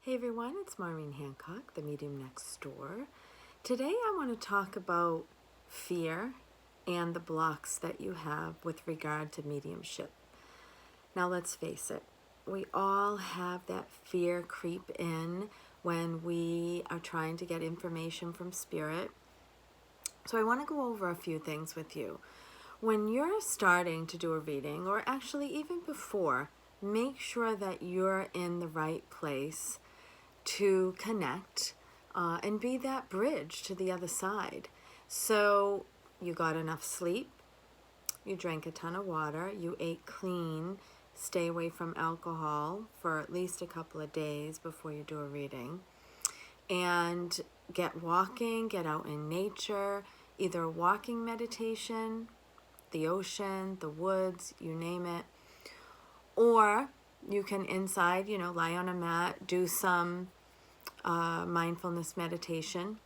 Hey everyone, it's Maureen Hancock, the medium next door. Today I want to talk about fear and the blocks that you have with regard to mediumship. Now let's face it, we all have that fear creep in when we are trying to get information from spirit. So I want to go over a few things with you. When you're starting to do a reading, or actually even before, make sure that you're in the right place to connect and be that bridge to the other side. So you got enough sleep, you drank a ton of water, you ate clean, stay away from alcohol for at least a couple of days before you do a reading, and get walking, get out in nature, either walking meditation, the ocean, the woods, you name it, or you can inside, lie on a mat, do some mindfulness meditation,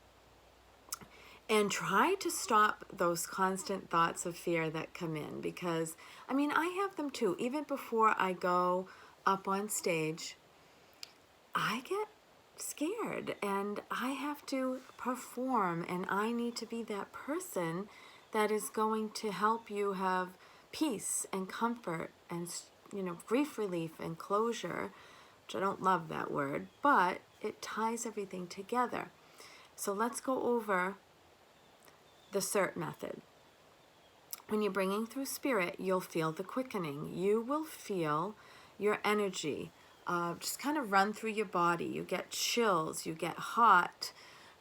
and try to stop those constant thoughts of fear that come in, because I have them too. Even before I go up on stage, I get scared and I have to perform, and I need to be that person that is going to help you have peace and comfort and grief relief and closure, which I don't love that word, but it ties everything together. So let's go over the CERT method. When you're bringing through spirit, you'll feel the quickening. You will feel your energy just kind of run through your body. You get chills, you get hot,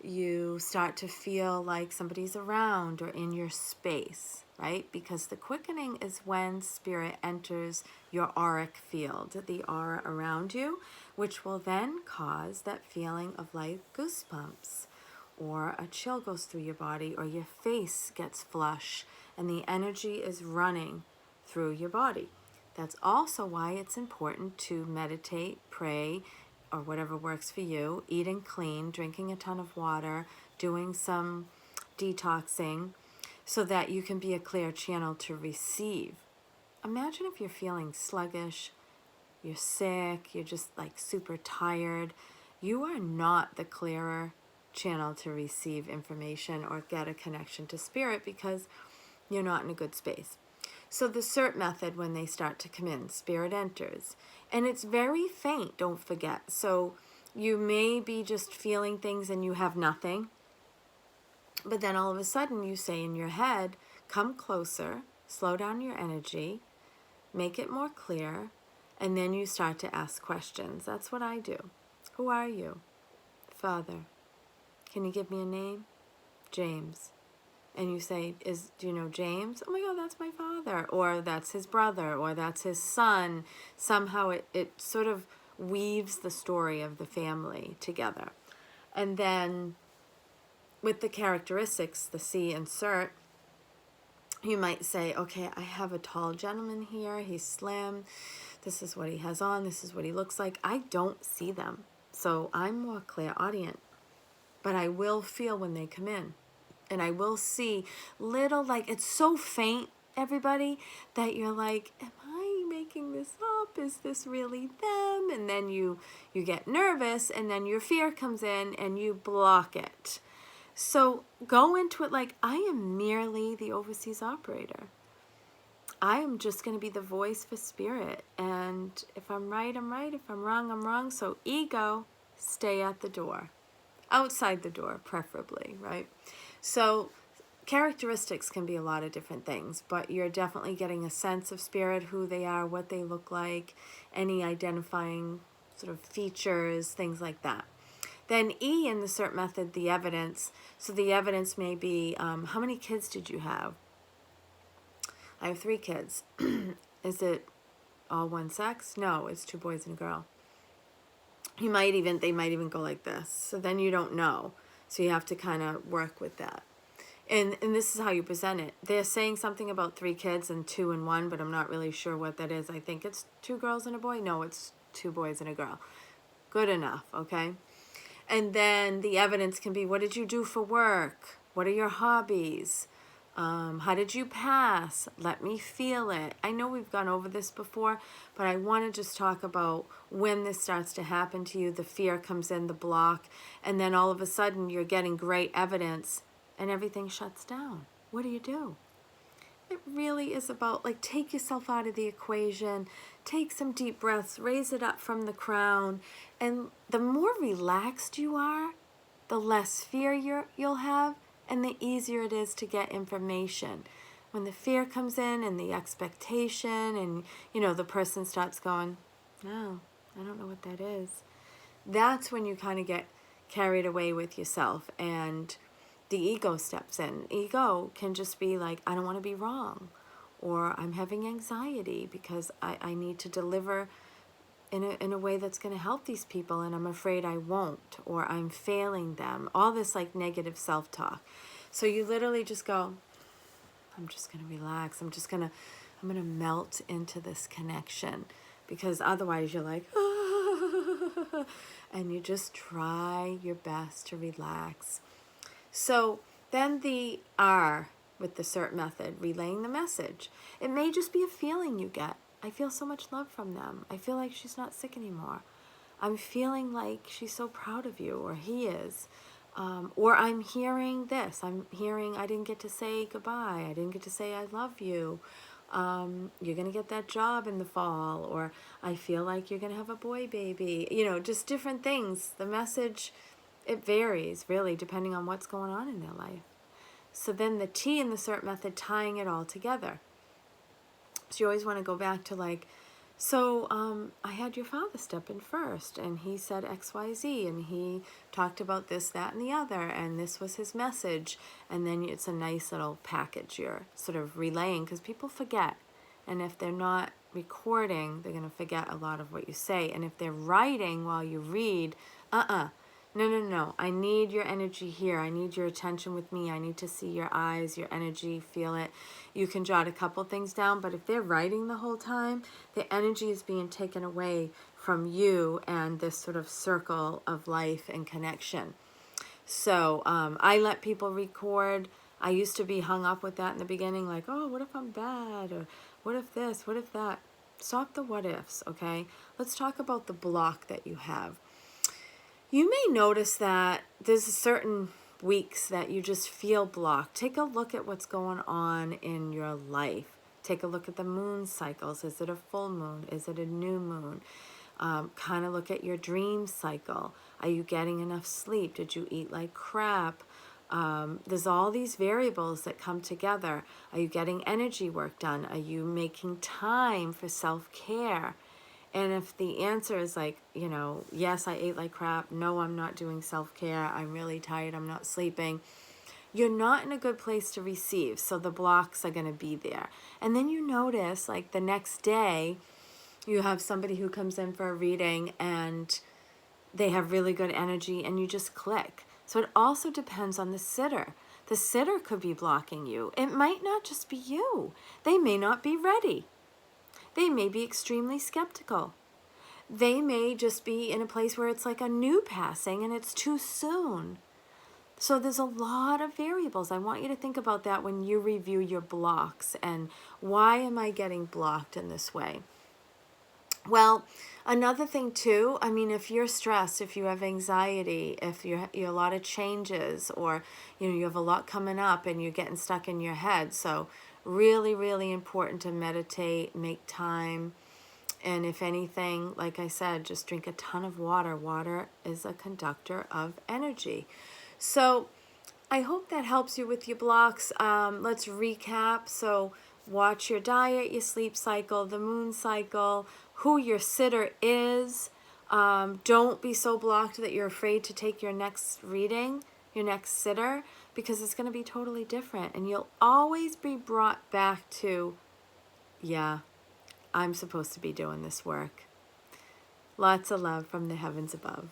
you start to feel like somebody's around or in your space, right? Because the quickening is when spirit enters your auric field, the aura around you, which will then cause that feeling of like goosebumps, or a chill goes through your body, or your face gets flush and the energy is running through your body. That's also why it's important to meditate, pray, or whatever works for you, eating clean, drinking a ton of water, doing some detoxing, so that you can be a clear channel to receive. Imagine if you're feeling sluggish, you're sick, you're just like super tired. You are not the clearer channel to receive information or get a connection to spirit, because you're not in a good space. So the CERT method, when they start to come in, spirit enters. And it's very faint, don't forget. So you may be just feeling things and you have nothing. But then all of a sudden you say in your head, come closer, slow down your energy, make it more clear, and then you start to ask questions. That's what I do. Who are you? Father. Can you give me a name? James. And you say, do you know James? Oh my God, that's my father. Or that's his brother, or that's his son. Somehow it sort of weaves the story of the family together. And then with the characteristics, the C and CERT, you might say, okay, I have a tall gentleman here. He's slim. This is what he has on. This is what he looks like. I don't see them. So I'm more clairaudient. But I will feel when they come in. And I will see little, like, it's so faint, everybody, that you're like, am I making this up? Is this really them? And then you get nervous, and then your fear comes in and you block it. So go into it like, I am merely the overseas operator. I am just going to be the voice for spirit. And if I'm right, I'm right. If I'm wrong, I'm wrong. So ego, stay at the door. Outside the door, preferably, right? So characteristics can be a lot of different things, but you're definitely getting a sense of spirit, who they are, what they look like, any identifying sort of features, things like that. Then E in the CERT method, the evidence. So the evidence may be, how many kids did you have? I have 3 kids. Is it all one sex? No, it's 2 boys and a girl. They might even go like this. So then you don't know. So you have to kind of work with that. And this is how you present it. They're saying something about 3 kids and 2 and 1, but I'm not really sure what that is. I think it's 2 girls and a boy. No, it's 2 boys and a girl. Good enough, okay? And then the evidence can be, what did you do for work? What are your hobbies? How did you pass? Let me feel it. I know we've gone over this before, but I want to just talk about when this starts to happen to you. The fear comes in, the block, and then all of a sudden you're getting great evidence and everything shuts down. What do? It really is about, like, take yourself out of the equation, take some deep breaths, raise it up from the crown, and the more relaxed you are, the less fear you'll have, and the easier it is to get information. When the fear comes in and the expectation and, the person starts going, no, I don't know what that is. That's when you kind of get carried away with yourself and the ego steps in. Ego can just be like, I don't want to be wrong, or I'm having anxiety because I need to deliver in a way that's going to help these people and I'm afraid I won't, or I'm failing them. All this like negative self-talk. So you literally just go, I'm just going to relax. I'm going to melt into this connection, because otherwise you're like, ah, and you just try your best to relax. So then the R with the CERT method, relaying the message. It may just be a feeling you get. I feel so much love from them. I feel like she's not sick anymore. I'm feeling like she's so proud of you, or he is. Or I'm hearing this. I'm hearing I didn't get to say goodbye. I didn't get to say I love you. You're going to get that job in the fall. Or I feel like you're going to have a boy baby. Just different things. The message, it varies really depending on what's going on in their life. So then the T in the CERT method, tying it all together. So you always want to go back to like, so I had your father step in first, and he said X, Y, Z, and he talked about this, that, and the other, and this was his message. And then it's a nice little package you're sort of relaying, because people forget. And if they're not recording, they're going to forget a lot of what you say. And if they're writing while you read, no. I need your energy here. I need your attention with me. I need to see your eyes, your energy, feel it. You can jot a couple things down, but if they're writing the whole time, the energy is being taken away from you and this sort of circle of life and connection. So I let people record. I used to be hung up with that in the beginning, like, oh, what if I'm bad? Or what if this? What if that? Stop the what ifs, okay? Let's talk about the block that you have. You may notice that there's certain weeks that you just feel blocked. Take a look at what's going on in your life. Take a look at the moon cycles. Is it a full moon? Is it a new moon? Kind of look at your dream cycle. Are you getting enough sleep? Did you eat like crap? There's all these variables that come together. Are you getting energy work done? Are you making time for self-care? And if the answer is like, yes, I ate like crap. No, I'm not doing self-care. I'm really tired. I'm not sleeping. You're not in a good place to receive. So the blocks are going to be there. And then you notice like the next day, you have somebody who comes in for a reading and they have really good energy and you just click. So it also depends on the sitter. The sitter could be blocking you. It might not just be you. They may not be ready. They may be extremely skeptical. They may just be in a place where it's like a new passing and it's too soon. So there's a lot of variables. I want you to think about that when you review your blocks and why am I getting blocked in this way? Well, another thing too, if you're stressed, if you have anxiety, if you're a lot of changes, or you have a lot coming up and you're getting stuck in your head, so really, really important to meditate, make time, and if anything, like I said, just drink a ton of water. Water is a conductor of energy. So I hope that helps you with your blocks. Let's recap. So watch your diet, your sleep cycle, the moon cycle, who your sitter is. Don't be so blocked that you're afraid to take your next reading, your next sitter, because it's going to be totally different. And you'll always be brought back to, yeah, I'm supposed to be doing this work. Lots of love from the heavens above.